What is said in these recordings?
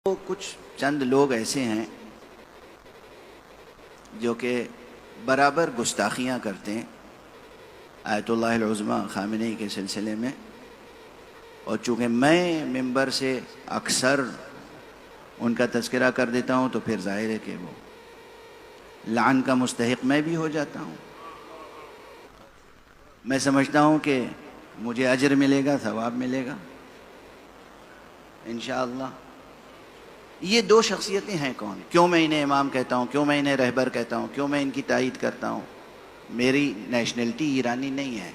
تو کچھ چند لوگ ایسے ہیں جو کہ برابر گستاخیاں کرتے ہیں آیت اللہ العظمیٰ خامنئی کے سلسلے میں، اور چونکہ میں ممبر سے اکثر ان کا تذکرہ کر دیتا ہوں تو پھر ظاہر ہے کہ وہ لعن کا مستحق میں بھی ہو جاتا ہوں۔ میں سمجھتا ہوں کہ مجھے اجر ملے گا، ثواب ملے گا انشاءاللہ۔ یہ دو شخصیتیں ہیں کون؟ کیوں میں انہیں امام کہتا ہوں، کیوں میں انہیں رہبر کہتا ہوں، کیوں میں ان کی تائید کرتا ہوں؟ میری نیشنلٹی ایرانی نہیں ہے،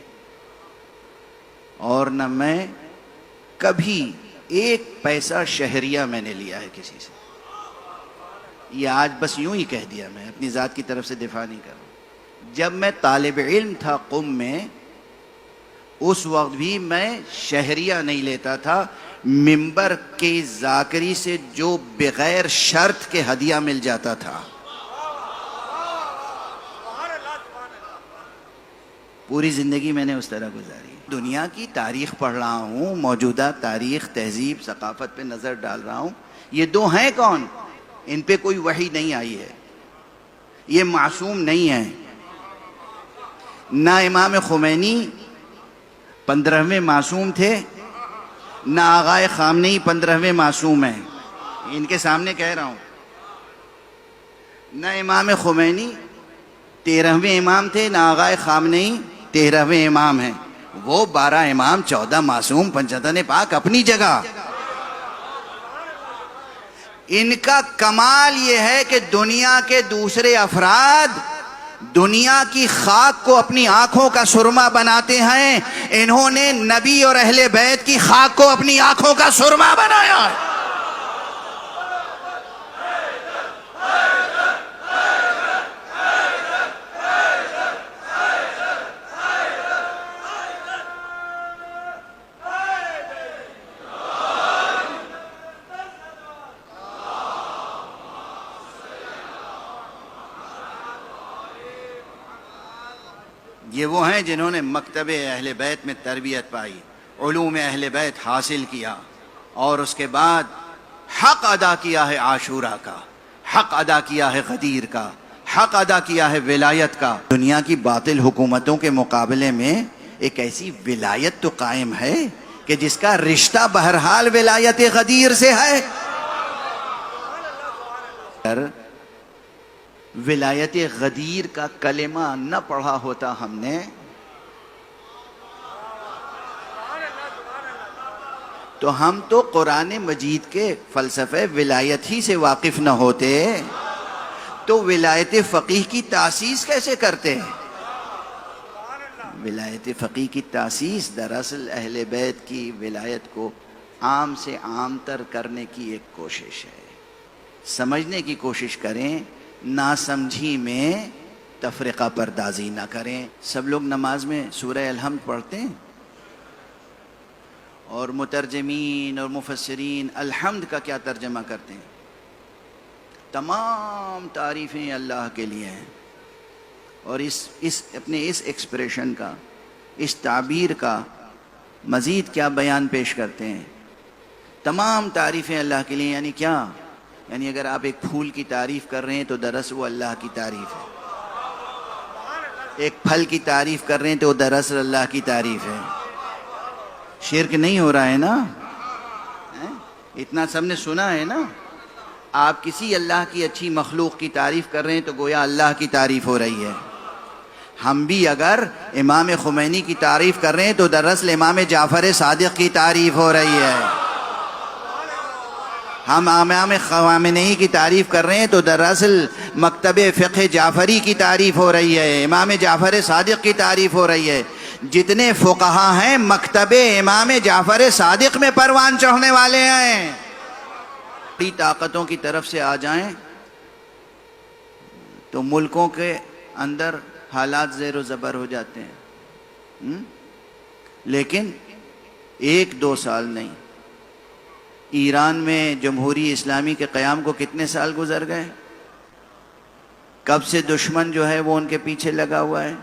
اور نہ میں کبھی ایک پیسہ شہریہ میں نے لیا ہے کسی سے۔ یہ آج بس یوں ہی کہہ دیا، میں اپنی ذات کی طرف سے دفاع نہیں کر رہا۔ جب میں طالب علم تھا قم میں، اس وقت بھی میں شہریہ نہیں لیتا تھا، ممبر کی ذاکری سے جو بغیر شرط کے ہدیہ مل جاتا تھا۔ پوری زندگی میں نے اس طرح گزاری۔ دنیا کی تاریخ پڑھ رہا ہوں، موجودہ تاریخ، تہذیب، ثقافت پہ نظر ڈال رہا ہوں۔ یہ دو ہیں کون؟ ان پہ کوئی وحی نہیں آئی ہے، یہ معصوم نہیں ہیں۔ نہ امام خمینی 15ویں معصوم تھے، نہ آغائے خامنئی 15ویں معصوم ہیں۔ ان کے سامنے کہہ رہا ہوں، نہ امام خمینی 13ویں امام تھے، نہ آغائے خامنئی 13ویں امام ہیں۔ وہ 12 امام، 14 معصوم، پنجتن پاک اپنی جگہ۔ ان کا کمال یہ ہے کہ دنیا کے دوسرے افراد دنیا کی خاک کو اپنی آنکھوں کا سرما بناتے ہیں، انہوں نے نبی اور اہل بیت کی خاک کو اپنی آنکھوں کا سرما بنایا ہے۔ یہ وہ ہیں جنہوں نے مکتب اہل بیت میں تربیت پائی، علوم اہل بیت حاصل کیا، اور اس کے بعد حق ادا کیا ہے عاشورہ کا، حق ادا کیا ہے غدیر کا، حق ادا کیا ہے ولایت کا۔ دنیا کی باطل حکومتوں کے مقابلے میں ایک ایسی ولایت تو قائم ہے کہ جس کا رشتہ بہرحال ولایت غدیر سے ہے۔ ولایت غدیر کا کلمہ نہ پڑھا ہوتا ہم نے تو ہم تو قرآن مجید کے فلسفے ولایت ہی سے واقف نہ ہوتے، تو ولایت فقیہ کی تاسیس کیسے کرتے ہیں؟ ولایت فقیہ کی تاسیس دراصل اہل بیت کی ولایت کو عام سے عام تر کرنے کی ایک کوشش ہے۔ سمجھنے کی کوشش کریں، ناسمجھی میں تفرقہ پردازی نہ کریں۔ سب لوگ نماز میں سورہ الحمد پڑھتے ہیں، اور مترجمین اور مفسرین الحمد کا کیا ترجمہ کرتے ہیں؟ تمام تعریفیں اللہ کے لیے ہیں، اور اپنے اس ایکسپریشن کا، اس تعبیر کا مزید کیا بیان پیش کرتے ہیں؟ تمام تعریفیں اللہ کے لیے، یعنی کیا؟ یعنی اگر آپ ایک پھول کی تعریف کر رہے ہیں تو دراصل وہ اللہ کی تعریف ہے، ایک پھل کی تعریف کر رہے ہیں تو دراصل اللہ کی تعریف ہے۔ شرک نہیں ہو رہا ہے نا؟ اتنا سب نے سنا ہے نا؟ آپ کسی اللہ کی اچھی مخلوق کی تعریف کر رہے ہیں تو گویا اللہ کی تعریف ہو رہی ہے۔ ہم بھی اگر امام خمینی کی تعریف کر رہے ہیں تو دراصل امام جعفر صادق کی تعریف ہو رہی ہے۔ ہم امام خامنئی کی تعریف کر رہے ہیں تو دراصل مکتب فقہ جعفری کی تعریف ہو رہی ہے، امام جعفر صادق کی تعریف ہو رہی ہے۔ جتنے فقہا ہیں مکتب امام جعفر صادق میں پروان چڑھنے والے ہیں۔ بڑی طاقتوں کی طرف سے آ جائیں تو ملکوں کے اندر حالات زیر و زبر ہو جاتے ہیں، لیکن 1-2 سال نہیں۔ ایران میں جمہوری اسلامی کے قیام کو کتنے سال گزر گئے؟ کب سے دشمن جو ہے وہ ان کے پیچھے لگا ہوا ہے؟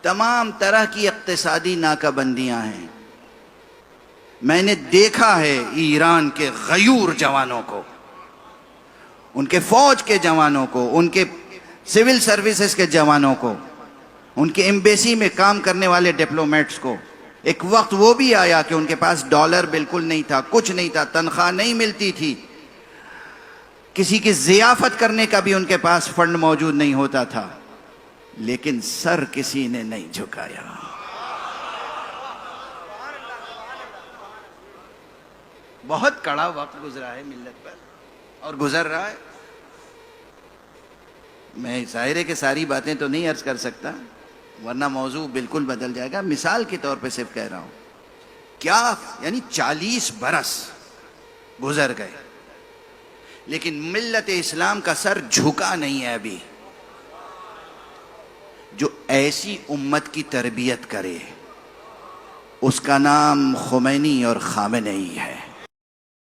تمام طرح کی اقتصادی ناکہ بندیاں ہیں، میں نے دیکھا ہے ایران کے غیور جوانوں کو، ان کے فوج کے جوانوں کو، ان کے سول سروسز کے جوانوں کو، ان کے ایمبیسی میں کام کرنے والے ڈپلومیٹس کو۔ ایک وقت وہ بھی آیا کہ ان کے پاس ڈالر بالکل نہیں تھا، کچھ نہیں تھا، تنخواہ نہیں ملتی تھی، کسی کی ضیافت کرنے کا بھی ان کے پاس فنڈ موجود نہیں ہوتا تھا، لیکن سر کسی نے نہیں جھکایا۔ بہت کڑا وقت گزرا ہے ملت پر اور گزر رہا ہے۔ میں ظاہر ہے کہ ساری باتیں تو نہیں عرض کر سکتا ورنہ موضوع بالکل بدل جائے گا، مثال کے طور پہ صرف کہہ رہا ہوں کیا یعنی 40 برس گزر گئے لیکن ملت اسلام کا سر جھکا نہیں ہے ابھی۔ جو ایسی امت کی تربیت کرے اس کا نام خمینی اور خامنئی ہے۔